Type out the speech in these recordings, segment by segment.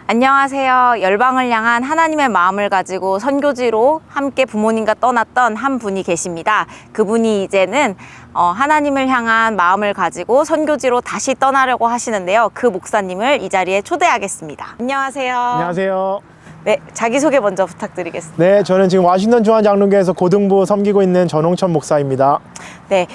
안녕하세요. 열방을 향한 하나님의 마음을 가지고 선교지로 함께 부모님과 떠났던 한 분이 계십니다. 그분이 이제는 하나님을 향한 마음을 가지고 선교지로 다시 떠나려고 하시는데요. 그 목사님을 이 자리에 초대하겠습니다. 안녕하세요. 안녕하세요. 네, 자기소개 먼저 부탁드리겠습니다. 네, 저는 지금 워싱턴 중앙장로교에서 고등부 섬기고 있는 전홍천 목사입니다. 네,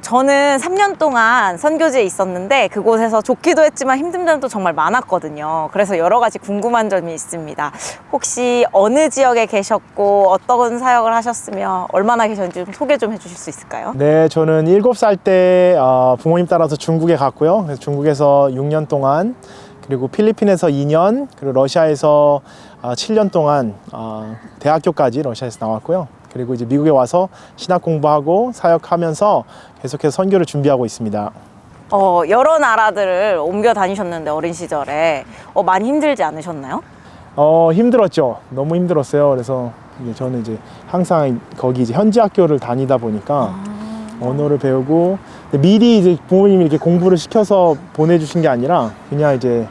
저는 3년 동안 선교지에 있었는데 그곳에서 좋기도 했지만 힘든 점도 정말 많았거든요. 그래서 여러 가지 궁금한 점이 있습니다. 혹시 어느 지역에 계셨고 어떤 사역을 하셨으며 얼마나 계셨는지 좀 소개 좀 해주실 수 있을까요? 네, 저는 7살 때 부모님 따라서 중국에 갔고요. 그래서 중국에서 6년 동안, 그리고 필리핀에서 2년, 그리고 러시아에서 7년 동안 대학교까지 러시아에서 나왔고요. 그리고 이제 미국에 와서 신학 공부하고 사역하면서 계속해서 선교를 준비하고 있습니다. 여러 나라들을 옮겨 다니셨는데 어린 시절에 많이 힘들지 않으셨나요? 힘들었죠. 너무 힘들었어요. 그래서 저는 이제 항상 거기 이제 현지 학교를 다니다 보니까 언어를 배우고, 미리 이제 부모님이 이렇게 공부를 시켜서 보내주신 게 아니라 그냥 이제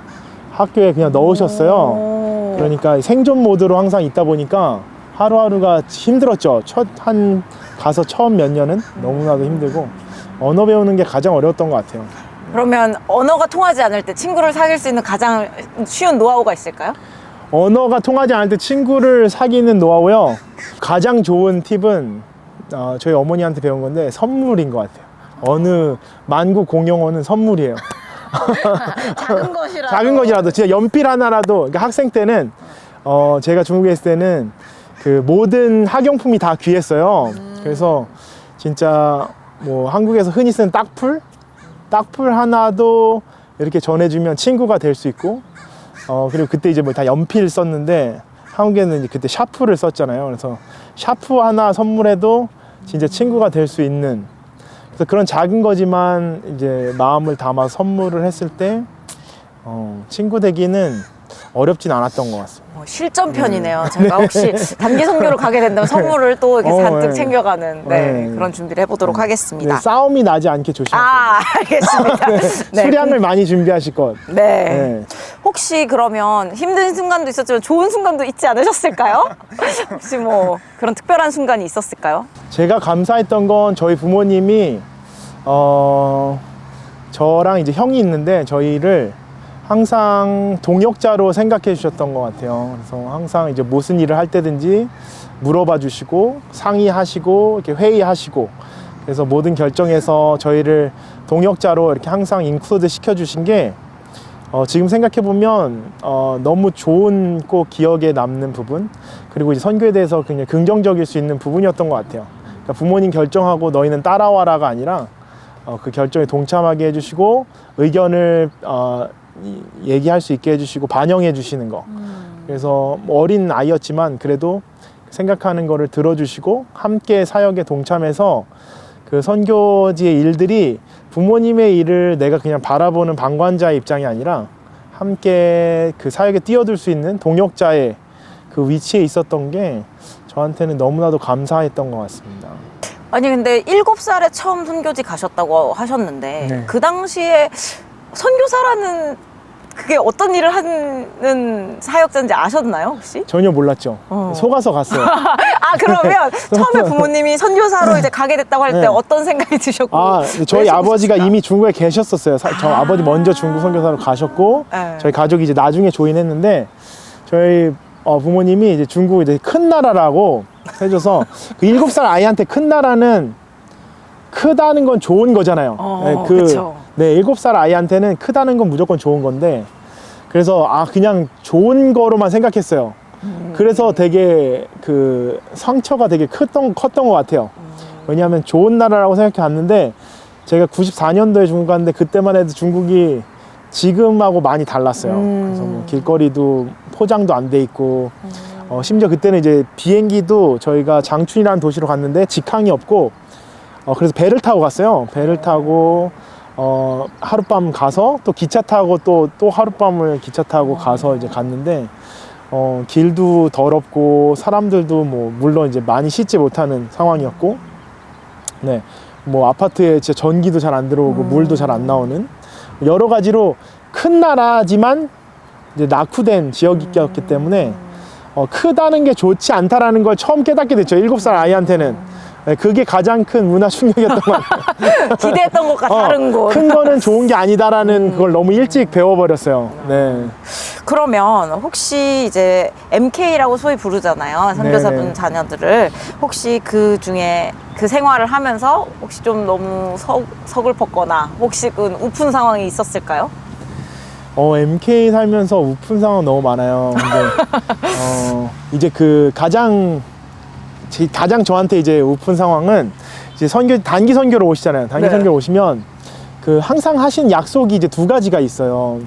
학교에 그냥 넣으셨어요. 그러니까 생존 모드로 항상 있다 보니까 하루하루가 힘들었죠. 가서 처음 몇 년은 너무나도 힘들고, 언어 배우는 게 가장 어려웠던 것 같아요. 그러면 언어가 통하지 않을 때 친구를 사귈 수 있는 가장 쉬운 노하우가 있을까요? 언어가 통하지 않을 때 친구를 사귀는 노하우요, 가장 좋은 팁은 저희 어머니한테 배운 건데 선물인 것 같아요. 어느 만국 공용어는 선물이에요. 작은 것이라도. 작은 것이라도, 진짜 연필 하나라도. 그러니까 학생 때는 제가 중국에 있을 때는 그 모든 학용품이 다 귀했어요. 그래서 진짜 뭐 한국에서 흔히 쓰는 딱풀 하나도 이렇게 전해주면 친구가 될 수 있고, 그리고 그때 이제 뭐 다 연필 썼는데 한국에는 이제 그때 샤프를 썼잖아요. 그래서 샤프 하나 선물해도 진짜 친구가 될 수 있는, 그래서 그런 작은 거지만 이제 마음을 담아 선물을 했을 때 친구 되기는 어렵진 않았던 것 같습니다. 실전편이네요. 제가 혹시 단기 선교를 가게 된다면 선물을 또 이렇게 잔뜩 네. 챙겨가는 그런 준비를 해보도록 하겠습니다. 네, 싸움이 나지 않게 조심하세요. 알겠습니다. 네. 수량을 많이 준비하실 것. 네. 혹시 그러면 힘든 순간도 있었지만 좋은 순간도 있지 않으셨을까요? 혹시 뭐 그런 특별한 순간이 있었을까요? 제가 감사했던 건 저희 부모님이 저랑 이제 형이 있는데 저희를 항상 동역자로 생각해 주셨던 것 같아요. 그래서 항상 이제 무슨 일을 할 때든지 물어봐 주시고 상의하시고 이렇게 회의하시고, 그래서 모든 결정에서 저희를 동역자로 이렇게 항상 인클루드 시켜 주신 게 지금 생각해 보면 너무 좋은, 꼭 기억에 남는 부분, 그리고 이제 선교에 대해서 그냥 긍정적일 수 있는 부분이었던 것 같아요. 그러니까 부모님 결정하고 너희는 따라와라가 아니라 그 결정에 동참하게 해주시고 의견을 얘기할 수 있게 해주시고 반영해 주시는 거. 그래서 뭐 어린 아이였지만 그래도 생각하는 거를 들어주시고 함께 사역에 동참해서 그 선교지의 일들이 부모님의 일을 내가 그냥 바라보는 방관자의 입장이 아니라 함께 그 사역에 뛰어들 수 있는 동역자의 그 위치에 있었던 게 저한테는 너무나도 감사했던 것 같습니다. 아니 근데 7살에 처음 선교지 가셨다고 하셨는데 네. 그 당시에 선교사라는 그게 어떤 일을 하는 사역자인지 아셨나요 혹시? 전혀 몰랐죠. 속아서 갔어요. 그러면 처음에 부모님이 선교사로 이제 가게 됐다고 할 때 네. 어떤 생각이 드셨고? 저희 왜 아버지가 속으셨을까? 이미 중국에 계셨었어요. 저 아버지 먼저 중국 선교사로 가셨고, 네. 저희 가족이 이제 나중에 조인했는데, 저희 부모님이 이제 중국 이제 큰 나라라고 해줘서 그 7살 아이한테 큰 나라는 크다는 건 좋은 거잖아요. 그쵸. 네, 7살 아이한테는 크다는 건 무조건 좋은 건데, 그래서 그냥 좋은 거로만 생각했어요. 그래서 되게 그 상처가 되게 컸던 것 같아요. 왜냐하면 좋은 나라라고 생각해 왔는데, 제가 94년도에 중국 갔는데 그때만 해도 중국이 지금하고 많이 달랐어요. 그래서 뭐 길거리도 포장도 안 돼 있고, 심지어 그때는 이제 비행기도 저희가 장춘이라는 도시로 갔는데 직항이 없고, 그래서 배를 타고 갔어요. 배를 타고 하룻밤 가서 또 기차 타고 또 하룻밤을 기차 타고 가서 이제 갔는데, 길도 더럽고 사람들도 뭐 물론 이제 많이 씻지 못하는 상황이었고, 네, 뭐 아파트에 진짜 전기도 잘 안 들어오고 물도 잘 안 나오는, 여러 가지로 큰 나라지만 이제 낙후된 지역이었기 때문에 크다는 게 좋지 않다라는 걸 처음 깨닫게 됐죠. 7살 아이한테는. 네, 그게 가장 큰 문화 충격이었던 것 같아요. 기대했던 것과 다른 곳. 큰 거는 좋은 게 아니다라는 그걸 너무 일찍 배워버렸어요. 네. 그러면 혹시 이제 MK라고 소위 부르잖아요. 선교사분 네네. 자녀들을. 혹시 그 중에 그 생활을 하면서 혹시 좀 너무 서글펐거나 혹시 그 우픈 상황이 있었을까요? MK 살면서 우픈 상황 너무 많아요. 근데 이제 그 가장 저한테 이제 우픈 상황은 이제 단기 선교로 오시잖아요. 단기 네. 선교로 오시면 그 항상 하신 약속이 이제 2가지가 있어요.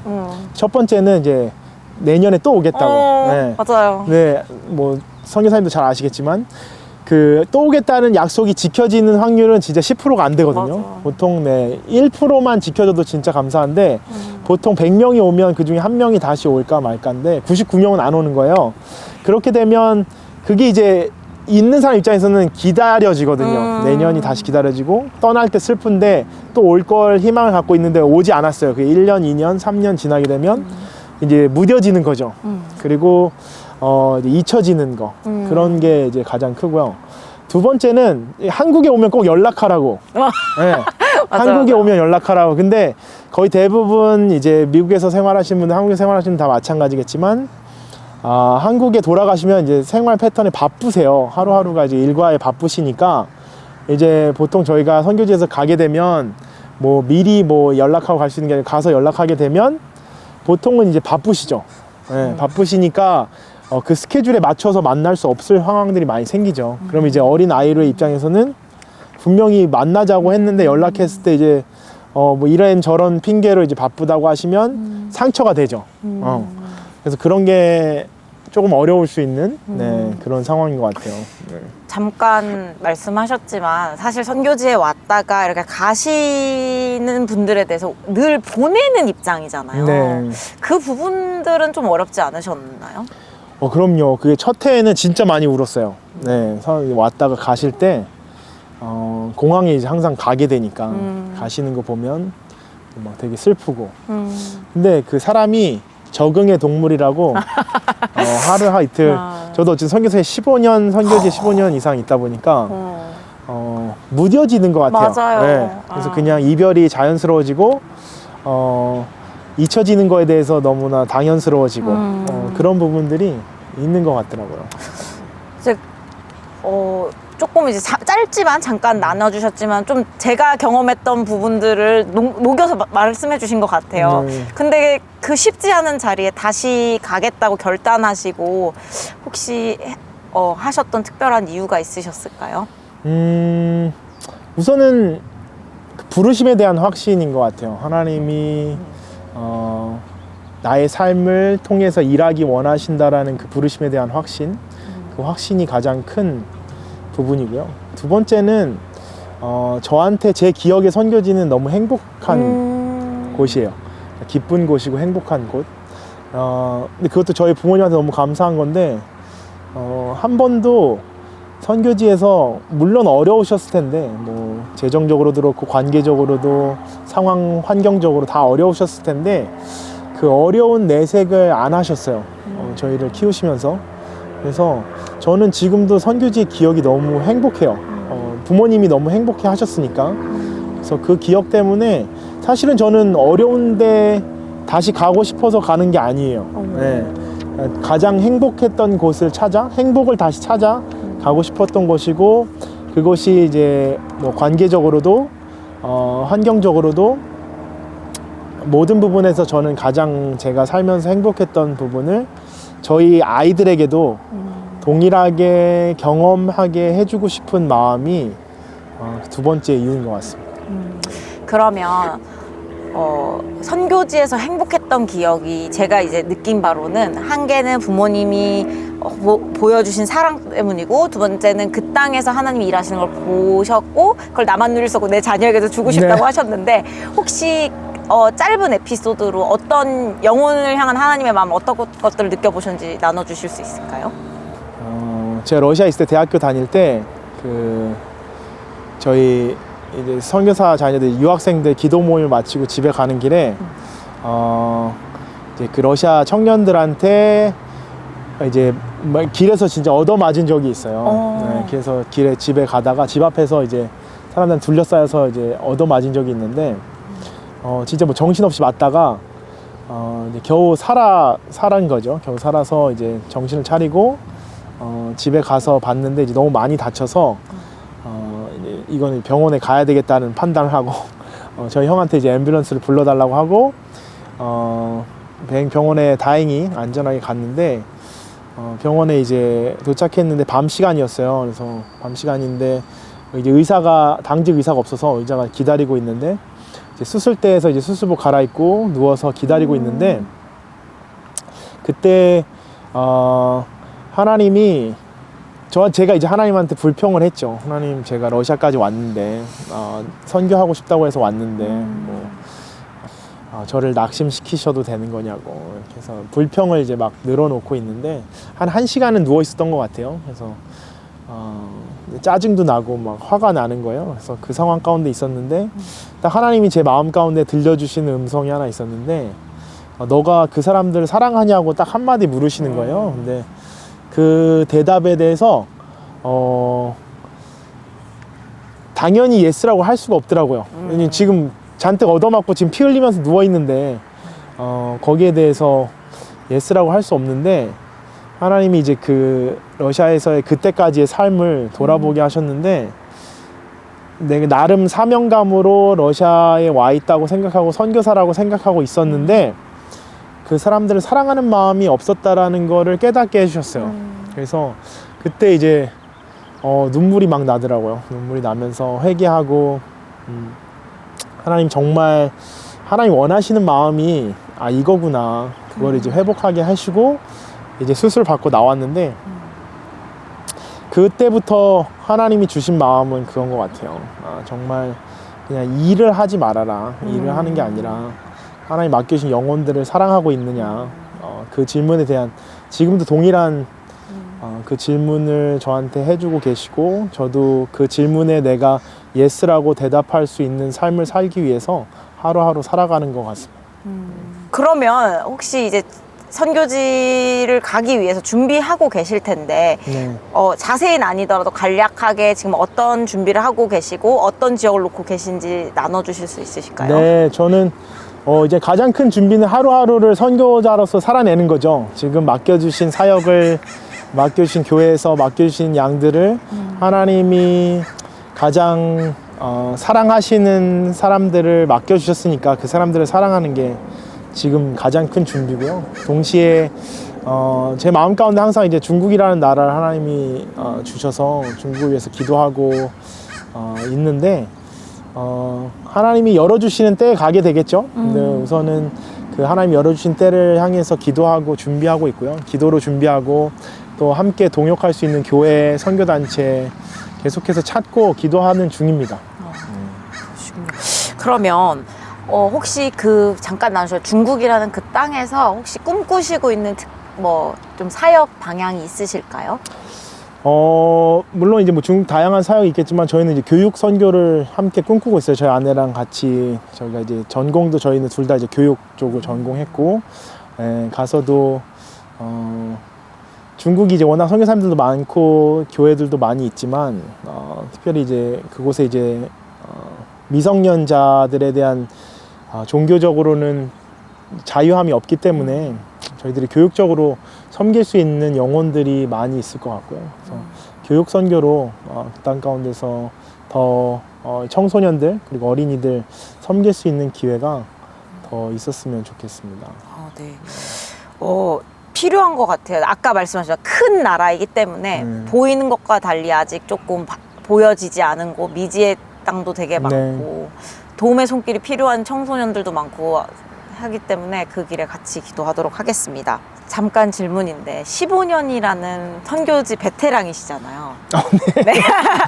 첫 번째는 이제 내년에 또 오겠다고. 네. 맞아요. 네, 뭐 선교사님도 잘 아시겠지만 그 또 오겠다는 약속이 지켜지는 확률은 진짜 10%가 안 되거든요. 맞아. 보통 1%만 지켜져도 진짜 감사한데 보통 100명이 오면 그 중에 1명이 다시 올까 말까인데 99명은 안 오는 거예요. 그렇게 되면 그게 이제 있는 사람 입장에서는 기다려지거든요. 내년이 다시 기다려지고 떠날 때 슬픈데 또 올 걸 희망을 갖고 있는데 오지 않았어요. 그게 1년, 2년, 3년 지나게 되면 이제 무뎌지는 거죠. 그리고 이제 잊혀지는 거 그런 게 이제 가장 크고요. 두 번째는 한국에 오면 꼭 연락하라고. 네. 한국에 오면 연락하라고. 근데 거의 대부분 이제 미국에서 생활하시는 분들, 한국에 생활하시는 분들 다 마찬가지겠지만 한국에 돌아가시면 이제 생활 패턴이 바쁘세요. 하루하루가 이제 일과에 바쁘시니까 이제 보통 저희가 선교지에서 가게 되면 뭐 미리 뭐 연락하고 갈 수 있는 게 아니라 가서 연락하게 되면 보통은 이제 바쁘시죠. 네, 바쁘시니까 그 스케줄에 맞춰서 만날 수 없을 상황들이 많이 생기죠. 그럼 이제 어린 아이의 입장에서는 분명히 만나자고 했는데 연락했을 때 이제 뭐 이런 저런 핑계로 이제 바쁘다고 하시면 상처가 되죠. 그래서 그런 게 조금 어려울 수 있는 그런 상황인 것 같아요. 네. 잠깐 말씀하셨지만 사실 선교지에 왔다가 이렇게 가시는 분들에 대해서 늘 보내는 입장이잖아요. 네. 그 부분들은 좀 어렵지 않으셨나요? 그럼요. 그게 첫 해에는 진짜 많이 울었어요. 네, 왔다가 가실 때 공항에 이제 항상 가게 되니까 가시는 거 보면 막 되게 슬프고. 근데 그 사람이 적응의 동물이라고 하루 이틀 저도 지금 선교사에 15년 선교지에 15년 이상 있다 보니까 무뎌지는 것 같아요. 맞아요. 네, 그래서 그냥 이별이 자연스러워지고 잊혀지는 거에 대해서 너무나 당연스러워지고 그런 부분들이 있는 것 같더라고요. 이제 조금 이제 짧지만 잠깐 나눠주셨지만 좀 제가 경험했던 부분들을 녹여서 말씀해 주신 것 같아요. 근데 그 쉽지 않은 자리에 다시 가겠다고 결단하시고 혹시 하셨던 특별한 이유가 있으셨을까요? 우선은 그 부르심에 대한 확신인 것 같아요. 하나님이 나의 삶을 통해서 일하기 원하신다라는 그 부르심에 대한 확신, 그 확신이 가장 큰 부분이고요. 두 번째는 저한테 제 기억의 선교지는 너무 행복한 곳이에요. 기쁜 곳이고 행복한 곳. 근데 그것도 저희 부모님한테 너무 감사한 건데 한 번도 선교지에서 물론 어려우셨을 텐데 뭐 재정적으로도 그렇고 관계적으로도 상황 환경적으로 다 어려우셨을 텐데 그 어려운 내색을 안 하셨어요. 저희를 키우시면서. 그래서 저는 지금도 선교지의 기억이 너무 행복해요. 부모님이 너무 행복해 하셨으니까. 그래서 그 기억 때문에 사실은 저는 어려운데 다시 가고 싶어서 가는 게 아니에요. 네. 가장 행복했던 곳을 찾아 행복을 다시 찾아 가고 싶었던 곳이고 그것이 이제 뭐 관계적으로도 환경적으로도 모든 부분에서 저는 가장 제가 살면서 행복했던 부분을 저희 아이들에게도 동일하게 경험하게 해주고 싶은 마음이 두 번째 이유인 것 같습니다. 그러면 선교지에서 행복했던 기억이 제가 이제 느낀 바로는 한 개는 부모님이 보여주신 사랑 때문이고 두 번째는 그 땅에서 하나님이 일하시는 걸 보셨고 그걸 나만 누릴 수 없고 내 자녀에게도 주고 싶다고 네. 하셨는데 혹시 짧은 에피소드로 어떤 영혼을 향한 하나님의 마음 어떤 것들을 느껴보셨는지 나눠주실 수 있을까요? 제가 러시아에 있을 때 대학교 다닐 때 저희 이제 선교사 자녀들 유학생들 기도 모임을 마치고 집에 가는 길에 이제 그 러시아 청년들한테 이제 길에서 진짜 얻어맞은 적이 있어요. 네, 그래서 길에 집에 가다가 집 앞에서 이제 사람들한테 둘러싸여서 이제 얻어맞은 적이 있는데 진짜 뭐 정신없이 맞다가 이제 겨우 살아난 거죠. 겨우 살아서 이제 정신을 차리고 집에 가서 봤는데 이제 너무 많이 다쳐서 이제 이거는 병원에 가야 되겠다는 판단을 하고 저희 형한테 이제 앰뷸런스를 불러달라고 하고 병원에 다행히 안전하게 갔는데 병원에 이제 도착했는데 밤 시간이었어요. 그래서 밤 시간인데 이제 당직 의사가 없어서 의자가 기다리고 있는데 이제 수술대에서 이제 수술복 갈아입고 누워서 기다리고 있는데 그때 하나님이 제가 이제 하나님한테 불평을 했죠. 하나님, 제가 러시아까지 왔는데 선교하고 싶다고 해서 왔는데 뭐 저를 낙심시키셔도 되는 거냐고. 그래서 불평을 이제 막 늘어놓고 있는데 한 1시간은 누워 있었던 것 같아요. 그래서 짜증도 나고 막 화가 나는 거예요. 그래서 그 상황 가운데 있었는데 딱 하나님이 제 마음 가운데 들려주시는 음성이 하나 있었는데 너가 그 사람들을 사랑하냐고 딱 한마디 물으시는 거예요. 근데 그 대답에 대해서 당연히 예스라고 할 수가 없더라고요. 왜냐면 지금 잔뜩 얻어맞고 지금 피 흘리면서 누워있는데 거기에 대해서 예스라고 할 수 없는데 하나님이 이제 그 러시아에서의 그때까지의 삶을 돌아보게 하셨는데 내가 나름 사명감으로 러시아에 와 있다고 생각하고 선교사라고 생각하고 있었는데 그 사람들을 사랑하는 마음이 없었다라는 거를 깨닫게 해주셨어요. 그래서 그때 이제 눈물이 막 나더라고요. 눈물이 나면서 회개하고 하나님, 정말 하나님 원하시는 마음이 이거구나. 그걸 이제 회복하게 하시고 이제 수술 받고 나왔는데 그때부터 하나님이 주신 마음은 그런 것 같아요. 정말 그냥 일을 하지 말아라. 일을 하는 게 아니라 하나님 맡겨주신 영혼들을 사랑하고 있느냐. 그 질문에 대한 지금도 동일한 그 질문을 저한테 해주고 계시고 저도 그 질문에 내가 예스라고 대답할 수 있는 삶을 살기 위해서 하루하루 살아가는 것 같습니다. 그러면 혹시 이제 선교지를 가기 위해서 준비하고 계실 텐데 네. 자세히는 아니더라도 간략하게 지금 어떤 준비를 하고 계시고 어떤 지역을 놓고 계신지 나눠주실 수 있으실까요? 네, 저는 이제 가장 큰 준비는 하루하루를 선교자로서 살아내는 거죠. 지금 맡겨주신 사역을 맡겨주신 교회에서 맡겨주신 양들을 하나님이 가장 사랑하시는 사람들을 맡겨주셨으니까 그 사람들을 사랑하는 게 지금 가장 큰 준비고요. 동시에 제 마음 가운데 항상 이제 중국이라는 나라를 하나님이 주셔서 중국을 위해서 기도하고 있는데 하나님이 열어주시는 때에 가게 되겠죠. 근데 우선은 그 하나님이 열어주신 때를 향해서 기도하고 준비하고 있고요. 기도로 준비하고 또 함께 동역할 수 있는 교회, 선교단체 계속해서 찾고 기도하는 중입니다. 그러면 혹시 그 잠깐 나누셨 중국이라는 그 땅에서 혹시 꿈꾸시고 있는 뭐 좀 사역 방향이 있으실까요? 물론 이제 뭐 중국 다양한 사역이 있겠지만 저희는 이제 교육 선교를 함께 꿈꾸고 있어요. 저희 아내랑 같이 저희가 이제 전공도 저희는 둘 다 이제 교육 쪽을 전공했고 가서도 중국이 이제 워낙 선교사님들도 많고 교회들도 많이 있지만 특별히 이제 그곳에 이제 미성년자들에 대한 종교적으로는 자유함이 없기 때문에 저희들이 교육적으로 섬길 수 있는 영혼들이 많이 있을 것 같고요. 그래서 교육 선교로 그 땅 가운데서 더 청소년들 그리고 어린이들 섬길 수 있는 기회가 더 있었으면 좋겠습니다. 네. 필요한 것 같아요. 아까 말씀하신 큰 나라이기 때문에 보이는 것과 달리 아직 조금 보여지지 않은 곳, 미지의 땅도 되게 많고 도움의 손길이 필요한 청소년들도 많고 하기 때문에 그 길에 같이 기도하도록 하겠습니다. 잠깐 질문인데 15년이라는 선교지 베테랑이시잖아요.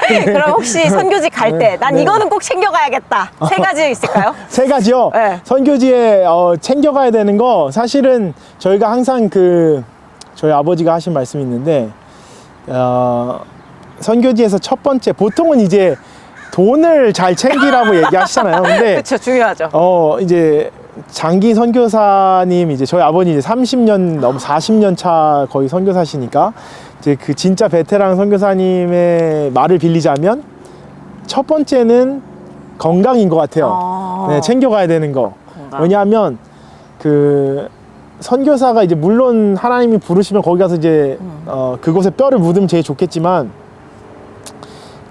네. 그럼 혹시 선교지 갈 때 난 이거는 꼭 챙겨가야겠다. 3가지 있을까요? 3가지요? 네. 선교지에 챙겨가야 되는 거 사실은 저희가 항상 저희 아버지가 하신 말씀이 있는데 선교지에서 첫 번째 보통은 이제 돈을 잘 챙기라고 얘기하시잖아요. 근데 그렇죠, 중요하죠. 이제 장기 선교사님 이제 저희 아버님 이제 30년 넘 40년 차 거의 선교사시니까 이제 그 진짜 베테랑 선교사님의 말을 빌리자면 첫 번째는 건강인 것 같아요. 네, 챙겨가야 되는 거. 건강. 왜냐하면 그 선교사가 이제 물론 하나님이 부르시면 거기 가서 이제 그곳에 뼈를 묻으면 제일 좋겠지만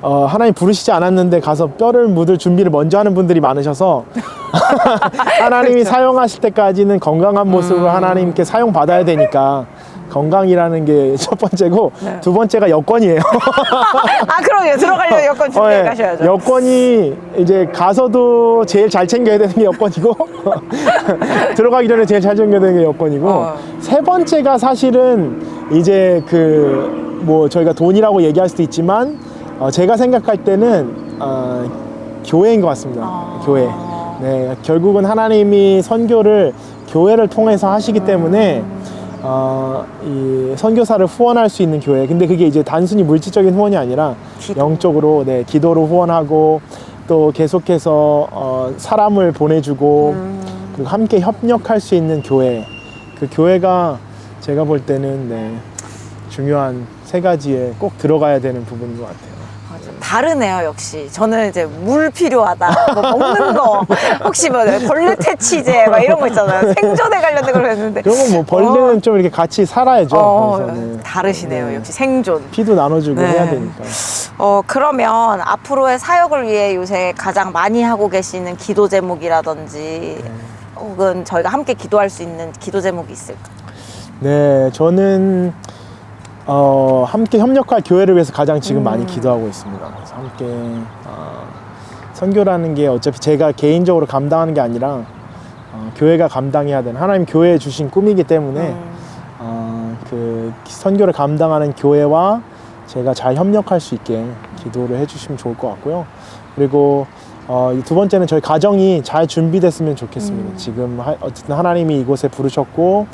하나님 부르시지 않았는데 가서 뼈를 묻을 준비를 먼저 하는 분들이 많으셔서 하나님이 그렇죠. 사용하실 때까지는 건강한 모습으로 하나님께 사용받아야 되니까 건강이라는 게 첫 번째고 네. 두 번째가 여권이에요. 아, 그러게요. 들어가려면 여권 준비해 예. 가셔야죠. 여권이 이제 가서도 제일 잘 챙겨야 되는 게 여권이고 들어가기 전에 제일 잘 챙겨야 되는 게 여권이고 세 번째가 사실은 이제 그 뭐 저희가 돈이라고 얘기할 수도 있지만 제가 생각할 때는 교회인 것 같습니다. 교회. 네, 결국은 하나님이 선교를 교회를 통해서 하시기 때문에 이 선교사를 후원할 수 있는 교회. 근데 그게 이제 단순히 물질적인 후원이 아니라 영적으로 네, 기도로 후원하고 또 계속해서 사람을 보내주고 그리고 함께 협력할 수 있는 교회. 그 교회가 제가 볼 때는 네, 중요한 세 가지에 꼭 들어가야 되는 부분인 것 같아요. 다르네요, 역시. 저는 이제 물 필요하다, 뭐 먹는 거, 혹시 뭐 벌레 퇴치제, 막 이런 거 있잖아요. 생존에 관련된 걸 했는데. 그런 건 뭐 벌레는 좀 이렇게 같이 살아야죠. 그래서, 네. 다르시네요, 네. 역시 생존. 피도 나눠주고 네. 해야 되니까. 그러면 앞으로의 사역을 위해 요새 가장 많이 하고 계시는 기도 제목이라든지 혹은 저희가 함께 기도할 수 있는 기도 제목이 있을까요? 네, 저는 함께 협력할 교회를 위해서 가장 지금 많이 기도하고 있습니다. 그래서 함께 선교라는 게 어차피 제가 개인적으로 감당하는 게 아니라 교회가 감당해야 되는 하나님 교회에 주신 꿈이기 때문에 그 선교를 감당하는 교회와 제가 잘 협력할 수 있게 기도를 해주시면 좋을 것 같고요. 그리고 두 번째는 저희 가정이 잘 준비됐으면 좋겠습니다. 지금 어쨌든 하나님이 이곳에 부르셨고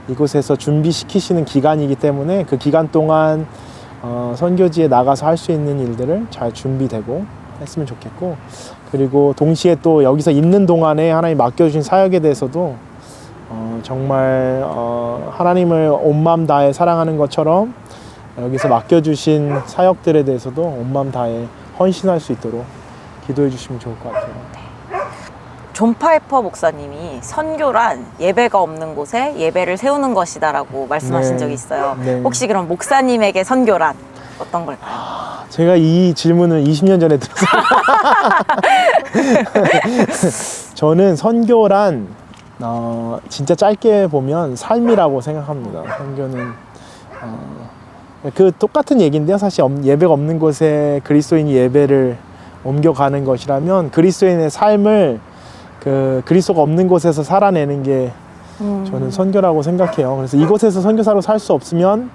이곳에서 준비시키시는 기간이기 때문에 그 기간 동안 선교지에 나가서 할 수 있는 일들을 잘 준비되고 했으면 좋겠고, 그리고 동시에 또 여기서 있는 동안에 하나님 맡겨주신 사역에 대해서도 정말 하나님을 온 마음 다해 사랑하는 것처럼 여기서 맡겨주신 사역들에 대해서도 온 마음 다해 헌신할 수 있도록 기도해 주시면 좋을 것 같아요. 존 파이퍼 목사님이 선교란 예배가 없는 곳에 예배를 세우는 것이다라고 말씀하신 네. 적이 있어요. 네. 혹시 그럼 목사님에게 선교란 어떤 걸까요? 제가 이 질문을 20년 전에 들었어요. 저는 선교란 진짜 짧게 보면 삶이라고 생각합니다. 선교는 그 똑같은 얘기인데요. 사실 예배가 없는 곳에 그리스도인이 예배를 옮겨가는 것이라면 그리스도인의 삶을 그 그리스도가 없는 곳에서 살아내는 게 저는 선교라고 생각해요. 그래서 이곳에서 선교사로 살 수 없으면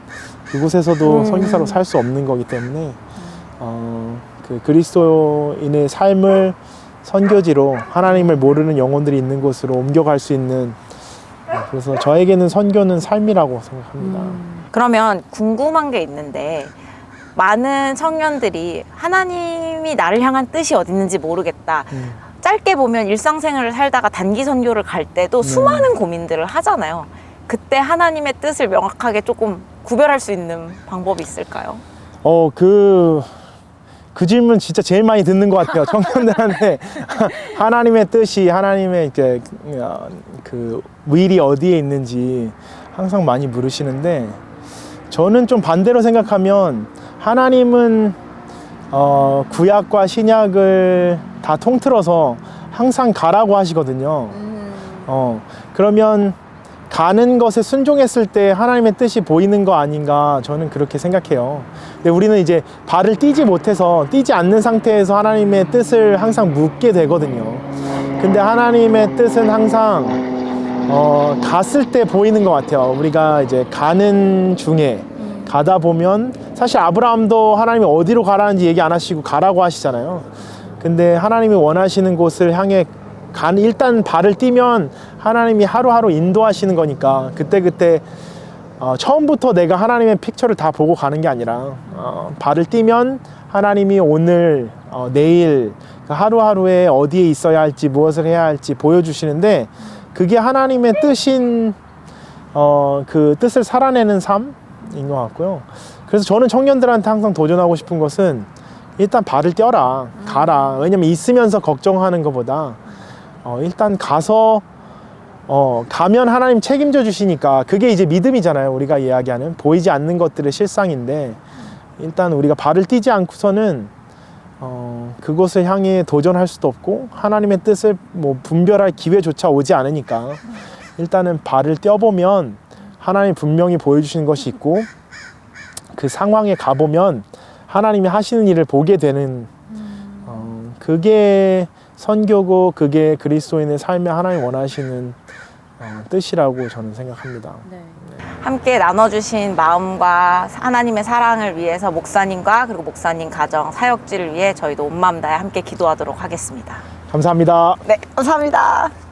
그곳에서도 선교사로 살 수 없는 거기 때문에 그 그리스도인의 삶을 선교지로 하나님을 모르는 영혼들이 있는 곳으로 옮겨갈 수 있는, 그래서 저에게는 선교는 삶이라고 생각합니다. 그러면 궁금한 게 있는데 많은 청년들이 하나님이 나를 향한 뜻이 어디 있는지 모르겠다. 짧게 보면 일상생활을 살다가 단기 선교를 갈 때도 수많은 고민들을 하잖아요. 그때 하나님의 뜻을 명확하게 조금 구별할 수 있는 방법이 있을까요? 그 질문 진짜 제일 많이 듣는 것 같아요. 청년들한테 하나님의 뜻이, 하나님의 이제 그 wil이 어디에 있는지 항상 많이 물으시는데, 저는 좀 반대로 생각하면 하나님은 구약과 신약을 다 통틀어서 항상 가라고 하시거든요. 그러면 가는 것에 순종했을 때 하나님의 뜻이 보이는 거 아닌가, 저는 그렇게 생각해요. 근데 우리는 이제 발을 띄지 못해서, 띄지 않는 상태에서 하나님의 뜻을 항상 묻게 되거든요. 근데 하나님의 뜻은 항상 갔을 때 보이는 것 같아요. 우리가 이제 가는 중에 가다 보면, 사실 아브라함도 하나님이 어디로 가라는지 얘기 안 하시고 가라고 하시잖아요. 근데 하나님이 원하시는 곳을 향해 일단 발을 띄면 하나님이 하루하루 인도하시는 거니까, 그때그때 처음부터 내가 하나님의 픽처를 다 보고 가는 게 아니라 발을 띄면 하나님이 오늘 내일 하루하루에 어디에 있어야 할지 무엇을 해야 할지 보여주시는데, 그게 하나님의 뜻인 그 뜻을 살아내는 삶인 것 같고요. 그래서 저는 청년들한테 항상 도전하고 싶은 것은 일단 발을 떼어라, 가라. 왜냐면 있으면서 걱정하는 것보다 일단 가서 가면 하나님 책임져 주시니까 그게 이제 믿음이잖아요. 우리가 이야기하는 보이지 않는 것들의 실상인데 일단 우리가 발을 띄지 않고서는 그곳을 향해 도전할 수도 없고 하나님의 뜻을 뭐 분별할 기회조차 오지 않으니까 일단은 발을 떼어보면 하나님 분명히 보여주시는 것이 있고 그 상황에 가보면 하나님이 하시는 일을 보게 되는 그게 선교고 그게 그리스도인의 삶에 하나님 원하시는 뜻이라고 저는 생각합니다. 함께 나눠주신 마음과 하나님의 사랑을 위해서 목사님과 그리고 목사님 가정 사역지를 위해 저희도 온 마음 다해 함께 기도하도록 하겠습니다. 감사합니다. 네, 감사합니다.